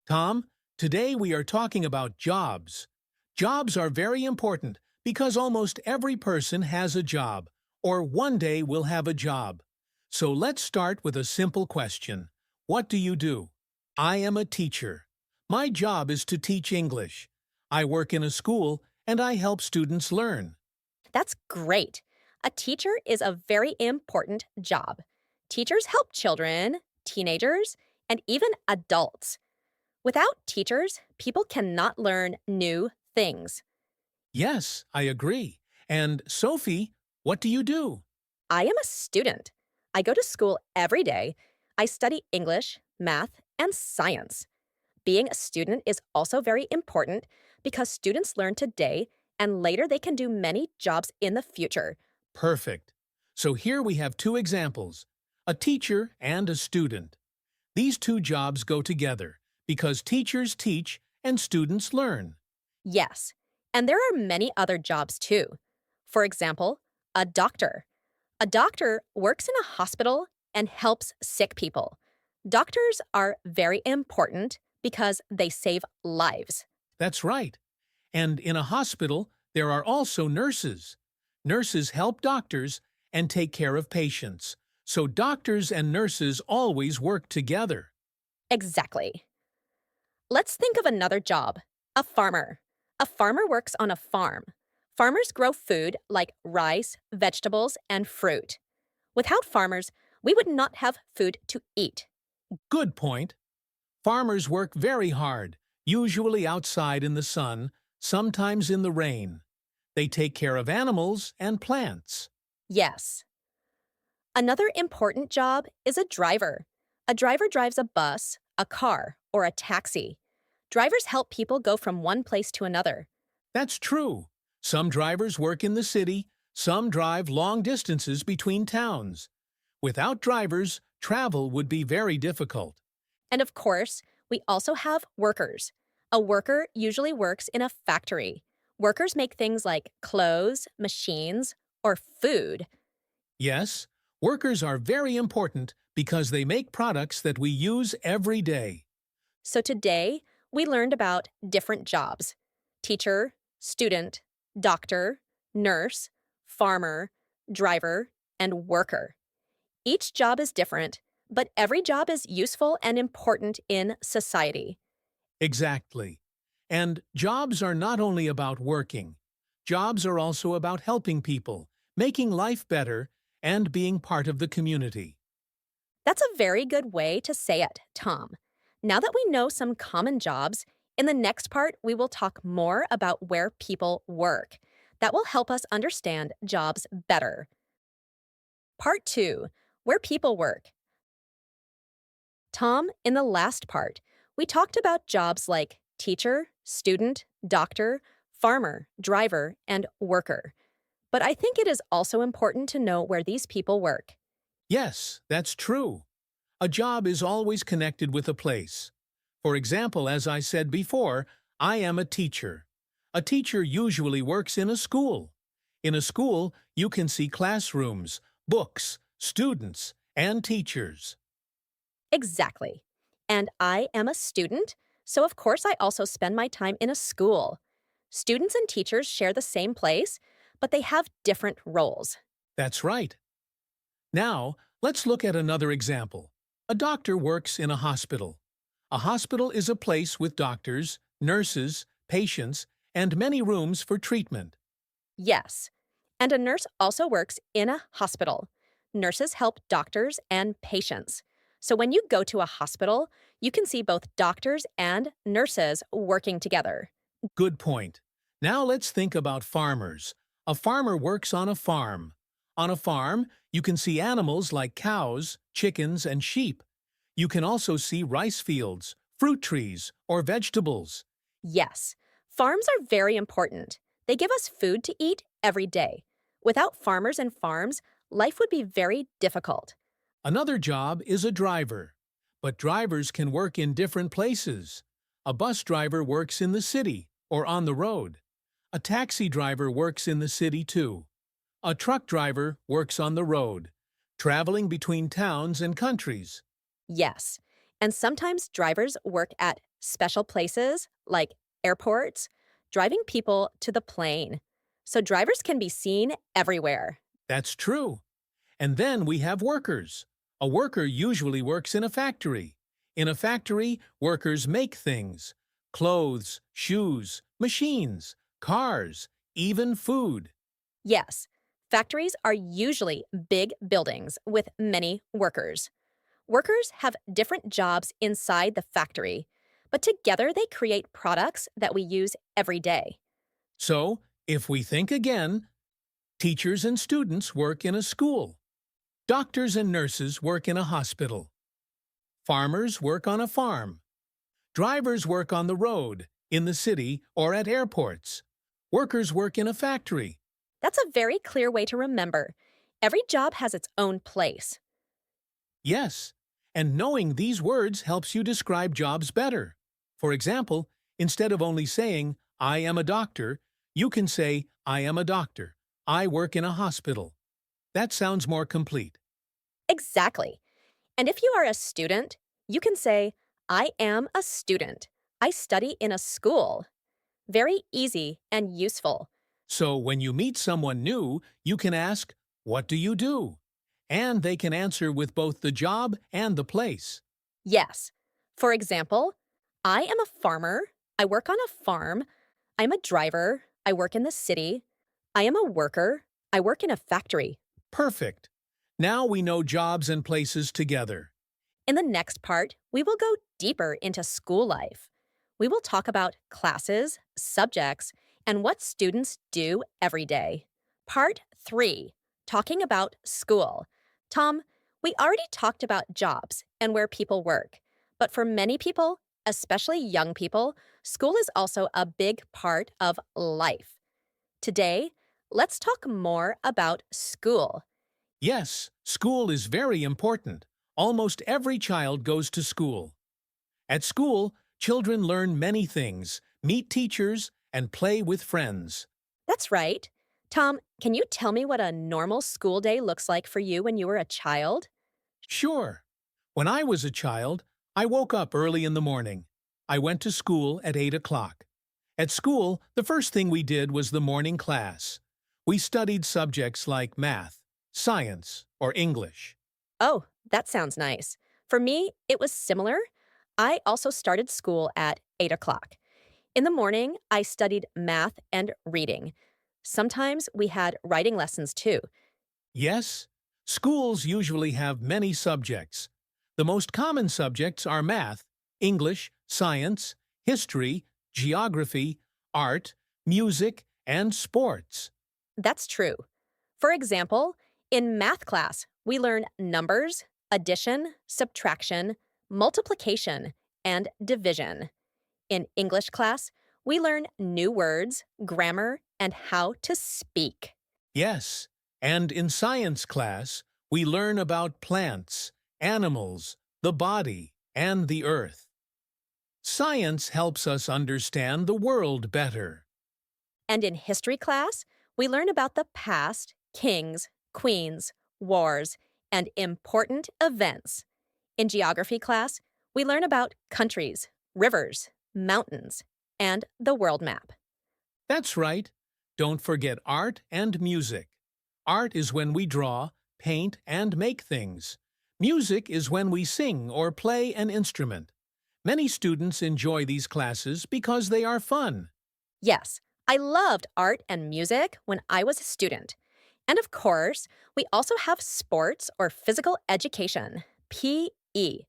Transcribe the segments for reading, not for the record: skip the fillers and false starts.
Tom, today we are talking about jobs. Jobs are very important because almost every person has a job, or one day will have a job. So let's start with a simple question. What do you do? I am a teacher. My job is to teach English. I work in a school and I help students learn. That's great. A teacher is a very important job. Teachers help children, teenagers, and even adults. Without teachers, people cannot learn new things. Yes, I agree. And Sophie, what do you do? I am a student. I go to school every day. I study English, math, and science. Being a student is also very important because students learn today and later they can do many jobs in the future. Perfect. So here we have two examples, a teacher and a student. These two jobs go together because teachers teach and students learn. Yes, and there are many other jobs too. For example, a doctor. A doctor works in a hospital and helps sick people. Doctors are very important because they save lives. That's right. And in a hospital, there are also nurses. Nurses help doctors and take care of patients. So doctors and nurses always work together. Exactly. Let's think of another job, a farmer. A farmer works on a farm. Farmers grow food like rice, vegetables, and fruit. Without farmers, we would not have food to eat. Good point. Farmers work very hard, usually outside in the sun, sometimes in the rain. They take care of animals and plants. Yes. Another important job is a driver. A driver drives a bus, a car, or a taxi. Drivers help people go from one place to another. That's true. Some drivers work in the city, some drive long distances between towns. Without drivers, travel would be very difficult. And of course, we also have workers. A worker usually works in a factory. Workers make things like clothes, machines, or food. Yes, workers are very important because they make products that we use every day. So today, we learned about different jobs: teacher, student, doctor, nurse, farmer, driver, and worker. Each job is different, but every job is useful and important in society. Exactly. And jobs are not only about working. Jobs are also about helping people, making life better, and being part of the community. That's a very good way to say it, Tom. Now that we know some common jobs, in the next part, we will talk more about where people work. That will help us understand jobs better. Part 2: Where People Work. Tom, in the last part, we talked about jobs like teacher, student, doctor, farmer, driver, and worker. But I think it is also important to know where these people work. Yes, that's true. A job is always connected with a place. For example, as I said before, I am a teacher. A teacher usually works in a school. In a school, you can see classrooms, books, students, and teachers. Exactly. And I am a student, so of course I also spend my time in a school. Students and teachers share the same place, but they have different roles. That's right. Now, let's look at another example. A doctor works in a hospital. A hospital is a place with doctors, nurses, patients, and many rooms for treatment. Yes. And a nurse also works in a hospital. Nurses help doctors and patients. So when you go to a hospital, you can see both doctors and nurses working together. Good point. Now let's think about farmers. A farmer works on a farm. On a farm, you can see animals like cows, chickens, and sheep. You can also see rice fields, fruit trees, or vegetables. Yes, farms are very important. They give us food to eat every day. Without farmers and farms, life would be very difficult. Another job is a driver. But drivers can work in different places. A bus driver works in the city or on the road. A taxi driver works in the city too. A truck driver works on the road, traveling between towns and countries. Yes, and sometimes drivers work at special places like airports, driving people to the plane. So drivers can be seen everywhere. That's true. And then we have workers. A worker usually works in a factory. In a factory, workers make things: clothes, shoes, machines, cars, even food. Yes, factories are usually big buildings with many workers. Workers have different jobs inside the factory, but together they create products that we use every day. So, if we think again, teachers and students work in a school. Doctors and nurses work in a hospital. Farmers work on a farm. Drivers work on the road, in the city, or at airports. Workers work in a factory. That's a very clear way to remember. Every job has its own place. Yes, and knowing these words helps you describe jobs better. For example, instead of only saying, I am a doctor, you can say, I am a doctor. I work in a hospital. That sounds more complete. Exactly. And if you are a student, you can say, I am a student. I study in a school. Very easy and useful. So when you meet someone new, you can ask, what do you do? And they can answer with both the job and the place. Yes. For example, I am a farmer. I work on a farm. I'm a driver. I work in the city. I am a worker. I work in a factory. Perfect. Now we know jobs and places together. In the next part, we will go deeper into school life. We will talk about classes, subjects, and what students do every day. Part 3, talking about school. Tom, we already talked about jobs and where people work. But for many people, especially young people, school is also a big part of life. Today, let's talk more about school. Yes, school is very important. Almost every child goes to school. At school, children learn many things, meet teachers, and play with friends. That's right. Tom, can you tell me what a normal school day looks like for you when you were a child? Sure. When I was a child, I woke up early in the morning. I went to school at 8 o'clock. At school, the first thing we did was the morning class. We studied subjects like math, science, or English. Oh, that sounds nice. For me, it was similar. I also started school at 8 o'clock. In the morning, I studied math and reading. Sometimes we had writing lessons too. Yes, schools usually have many subjects. The most common subjects are math, English, science, history, geography, art, music, and sports. That's true. For example, in math class, we learn numbers, addition, subtraction, multiplication, and division. In English class, we learn new words, grammar, and how to speak. Yes, and in science class, we learn about plants, animals, the body, and the earth. Science helps us understand the world better. And in history class, we learn about the past, kings, queens, wars, and important events. In geography class, we learn about countries, rivers, mountains, and the world map. That's right. Don't forget art and music. Art is when we draw, paint, and make things. Music is when we sing or play an instrument. Many students enjoy these classes because they are fun. Yes, I loved art and music when I was a student. And of course, we also have sports or physical education, PE.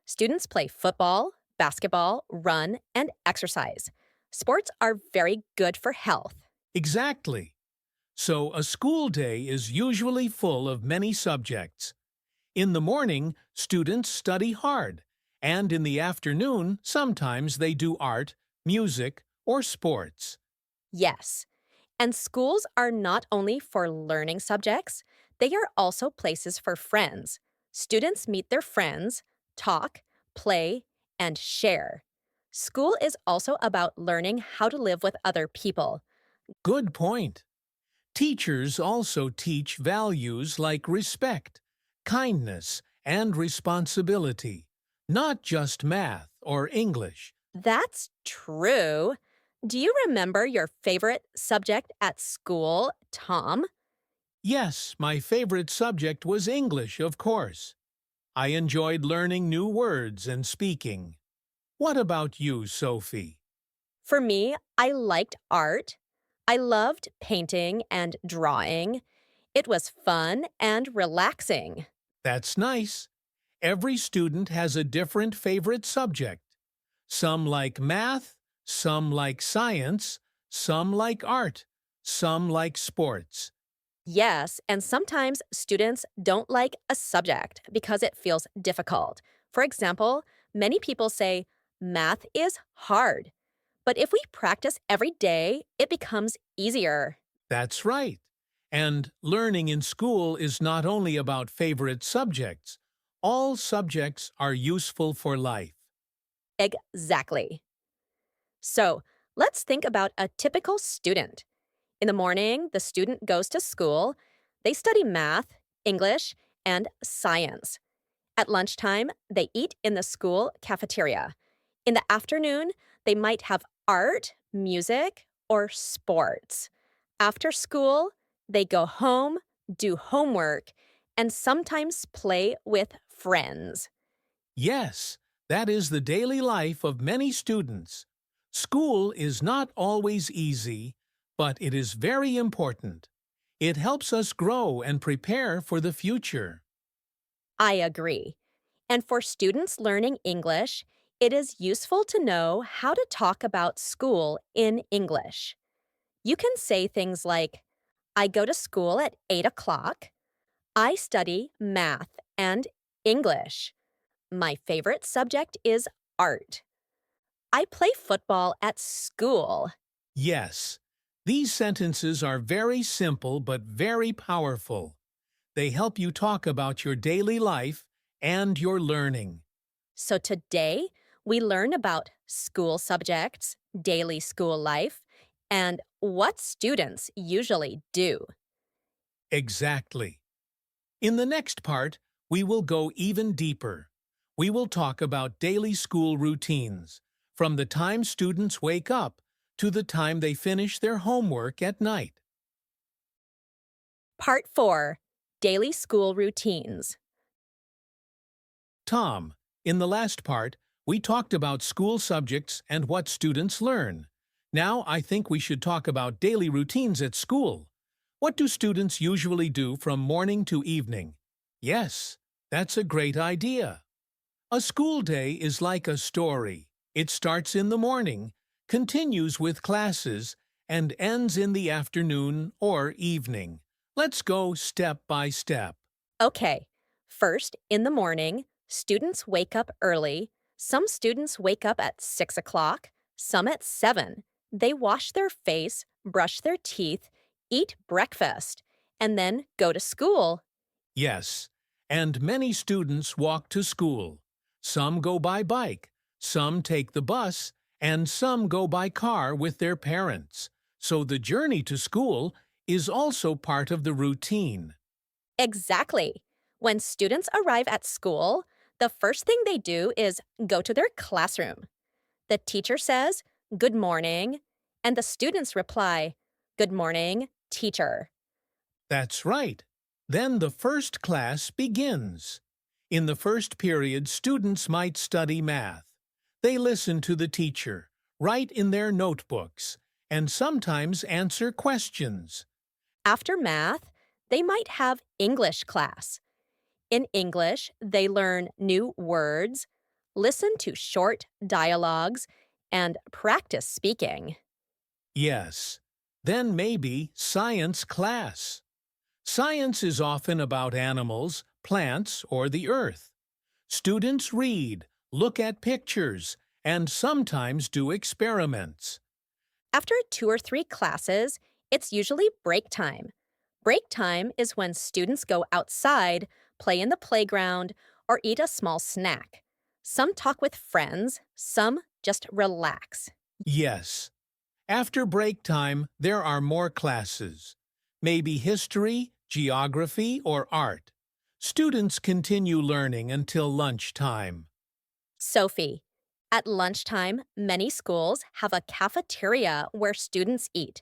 Students play football, basketball, run, and exercise. Sports are very good for health. Exactly. So a school day is usually full of many subjects. In the morning, students study hard, and in the afternoon, sometimes they do art, music, or sports. Yes. And schools are not only for learning subjects, they are also places for friends. Students meet their friends, talk, play, and share. School is also about learning how to live with other people. Good point. Teachers also teach values like respect, kindness, and responsibility, not just math or English, That's true. Do you remember your favorite subject at school, Tom? Yes, my favorite subject was English, of course. I enjoyed learning new words and speaking. What about you, Sophie? For me, I liked art. I loved painting and drawing. It was fun and relaxing. That's nice. Every student has a different favorite subject. Some like math, some like science, some like art, some like sports. Yes, and sometimes students don't like a subject because it feels difficult. For example, many people say, math is hard. But if we practice every day, it becomes easier. That's right. And learning in school is not only about favorite subjects. All subjects are useful for life. Exactly. So let's think about a typical student. In the morning, the student goes to school. They study math, English, and science. At lunchtime, they eat in the school cafeteria. In the afternoon, they might have art, music, or sports. After school, they go home, do homework, and sometimes play with friends. Yes, that is the daily life of many students. School is not always easy, but it is very important. It helps us grow and prepare for the future. I agree. And for students learning English, it is useful to know how to talk about school in English. You can say things like, I go to school at 8 o'clock. I study math and English. My favorite subject is art. I play football at school. Yes, these sentences are very simple but very powerful. They help you talk about your daily life and your learning. So today, we learn about school subjects, daily school life, and what students usually do. Exactly. In the next part, we will go even deeper. We will talk about daily school routines, from the time students wake up to the time they finish their homework at night. Part 4, Daily School Routines. Tom, in the last part, we talked about school subjects and what students learn. Now I think we should talk about daily routines at school. What do students usually do from morning to evening? Yes, that's a great idea. A school day is like a story. It starts in the morning, continues with classes, and ends in the afternoon or evening. Let's go step by step. Okay, first, in the morning, students wake up early. Some students wake up at 6 o'clock, some at 7. They wash their face, brush their teeth, eat breakfast, and then go to school. Yes, and many students walk to school. Some go by bike, some take the bus, and some go by car with their parents. So the journey to school is also part of the routine. Exactly. When students arrive at school, the first thing they do is go to their classroom. The teacher says, "Good morning," and the students reply, "Good morning, teacher." That's right. Then the first class begins. In the first period, students might study math. They listen to the teacher, write in their notebooks, and sometimes answer questions. After math, they might have English class. In English, they learn new words, listen to short dialogues, and practice speaking. Yes. Then maybe science class. Science is often about animals, plants, or the earth. Students read, look at pictures, and sometimes do experiments. After 2 or 3 classes, it's usually break time. Break time is when students go outside, play in the playground, or eat a small snack. Some talk with friends, some just relax. Yes. After break time, there are more classes. Maybe history, geography, or art. Students continue learning until lunchtime. Sophie, At lunchtime, many schools have a cafeteria where students eat.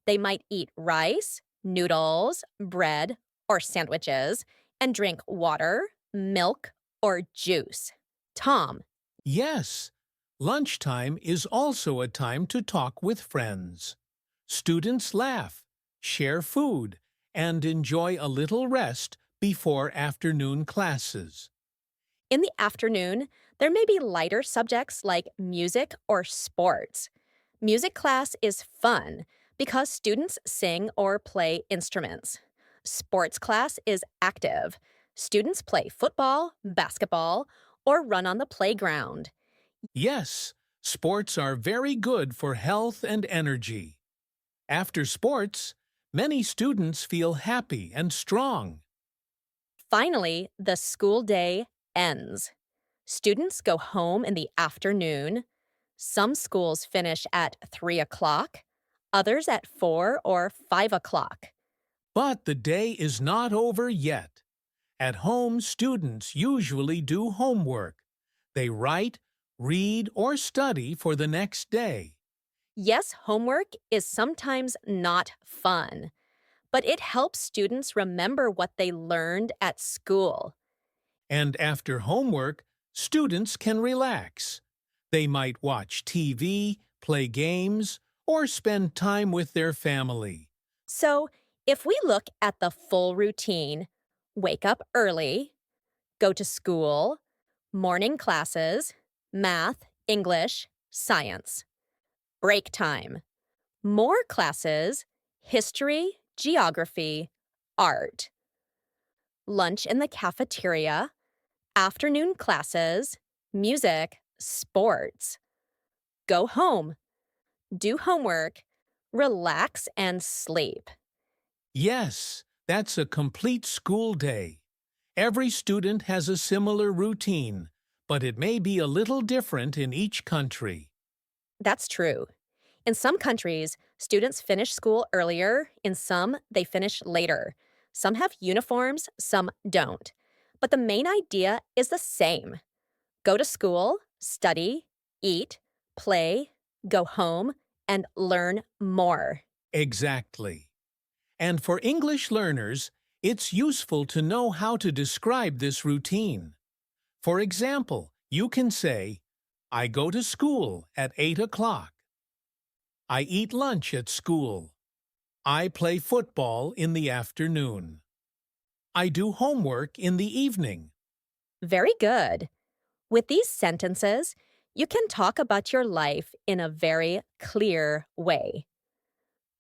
They might eat rice, noodles, bread, or sandwiches, and drink water, milk, or juice. Tom, Yes, lunchtime is also a time to talk with friends. Students laugh, share food, and enjoy a little rest before afternoon classes. in the afternoon, there may be lighter subjects like music or sports. Music class is fun because students sing or play instruments. Sports class is active. Students play football, basketball, or run on the playground. Yes, sports are very good for health and energy. After sports, many students feel happy and strong. Finally, the school day ends. Students go home in the afternoon. Some schools finish at 3 o'clock, others at 4 or 5 o'clock. But the day is not over yet. At home, students usually do homework. They write, read, or study for the next day. Yes, homework is sometimes not fun, but it helps students remember what they learned at school. And after homework, students can relax. They might watch TV, play games, or spend time with their family. So, if we look at the full routine, wake up early, go to school, morning classes, math, English, science. Break time, more classes, history, geography, art. Lunch in the cafeteria, afternoon classes, music, sports. Go home, do homework, relax, and sleep. Yes, that's a complete school day. Every student has a similar routine, but it may be a little different in each country. That's true. In some countries, students finish school earlier, in some, they finish later. Some have uniforms, some don't. But the main idea is the same: go to school, study, eat, play, go home, and learn more. Exactly. And for English learners, it's useful to know how to describe this routine. For example, you can say, I go to school at 8 o'clock. I eat lunch at school. I play football in the afternoon. I do homework in the evening. Very good. With these sentences, you can talk about your life in a very clear way.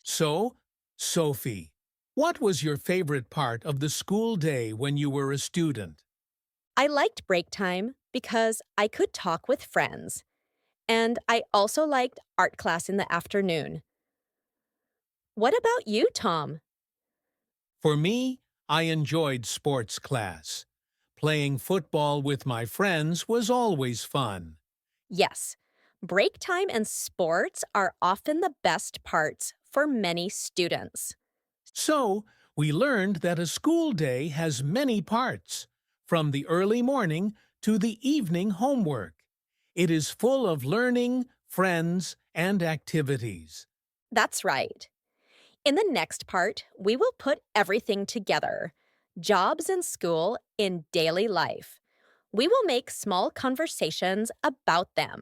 So, Sophie, what was your favorite part of the school day when you were a student? I liked break time because I could talk with friends. And I also liked art class in the afternoon. What about you, Tom? For me, I enjoyed sports class. Playing football with my friends was always fun. Yes, break time and sports are often the best parts for many students. So, we learned that a school day has many parts, from the early morning to the evening homework. It is full of learning, friends, and activities. That's right. In the next part, we will put everything together: jobs in school in daily life. We will make small conversations about them.